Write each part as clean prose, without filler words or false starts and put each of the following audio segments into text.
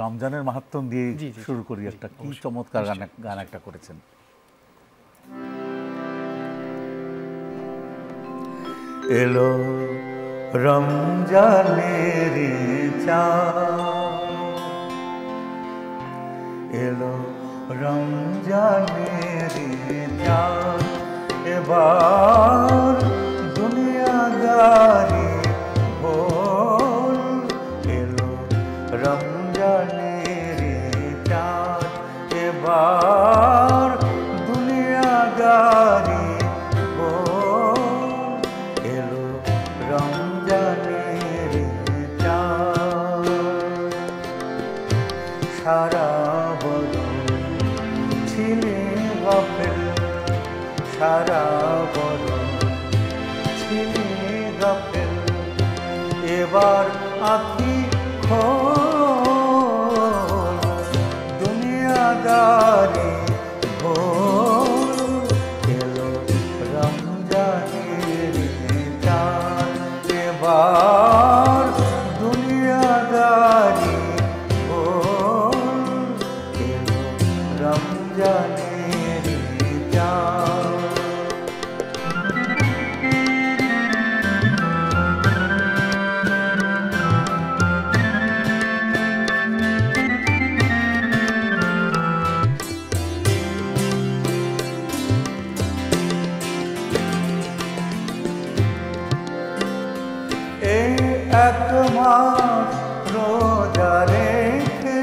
রমজানের মাহাত্ম্য দিয়ে শুরু করি, একটা কি চমৎকার গান একটা করেছেন। এলো রমজানের চাঁদ, এলো রমজানের চাঁদ, এবার দুনিয়াদারি ভোল। এলো রমজানের চাঁদ, এবার দুনিয়াদারি ভোল। এলো রমজানের চাঁদ, সারা বদন ছিলে গাফেল, সারা বদন ছিলে গাফেল, এবার আঁখি খোল। দুনিয়াদারি ভোল। এলো রমজানের চাঁদ, এবার দুনিয়াদারি ভোল। এলো রমজানের চাঁদ। এক মাস রোজা রেখে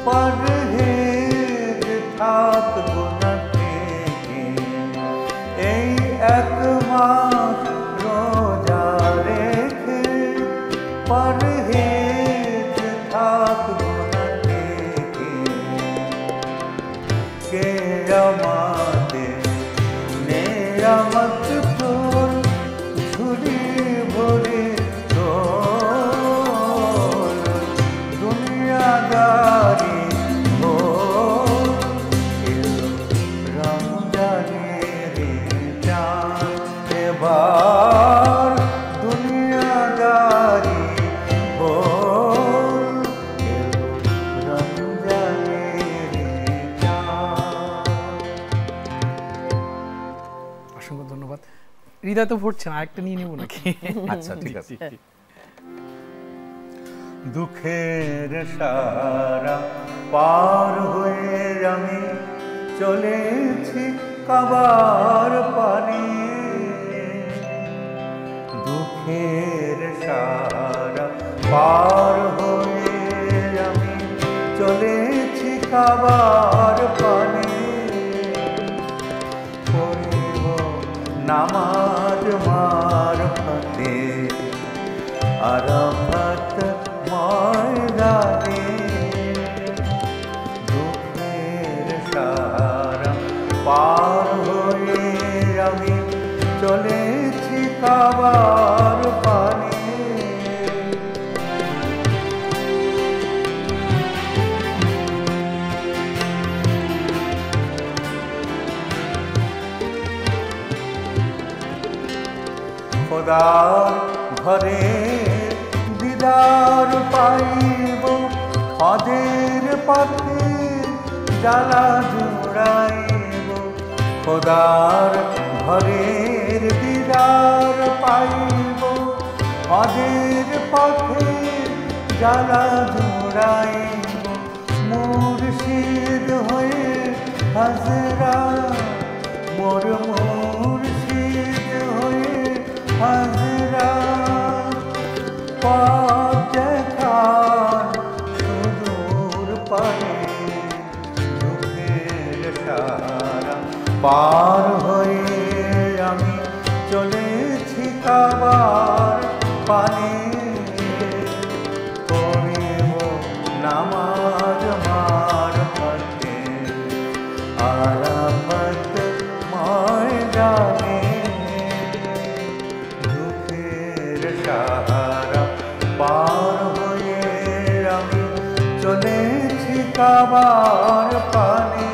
পরহেজ থাকবো না থেকে, এই এক মাস রোজা রেখে পরহেজ থাকবো না থেকে। কিয়ামতে নিয়ামত তোর ঝুলি ভরে তোল। দুনিয়াদারি ভোল। এলো রমজানের চাঁদ, এবার দুনিয়াদারি ভোল। এলো রমজানের চাঁদ। অসংখ্য ধন্যবাদ। হৃদয় তো ফুটছে না, আরেকটা নিয়ে নেব নাকি? আচ্ছা ঠিক আছে। দুঃখের সারা পার হয়ে আমি চলেছি কাবার পানে। দুঃখের সারা পার হয়ে আমি চলেছি কাবার পানে। পড়িব নামাজ মারফতে আরাফাত ময়দানে। দুঃখের সারা পার হয়ে আমি চলেছি কাবার পানে। খোদার ঘরে দিদার পাইব, হজের পথে জ্বালা জুড়াইব। খোদার ঘরের দিদার পাইব, হজের পথে জ্বালা জুড়াইব। মুর্শিদ হয়ে হাজরা, মোর মুর্শিদ হয়ে হাজরা। পথ দেখান সুদূর পারে, দুঃখের সারা পার হয়ে আমি চলেছি কাবার পানে। পড়িব নামাজ মারফতে আরাফাত ময়দানে। দুঃখের সাহারা পার হয়ে আমি চলেছি কাবার পানে।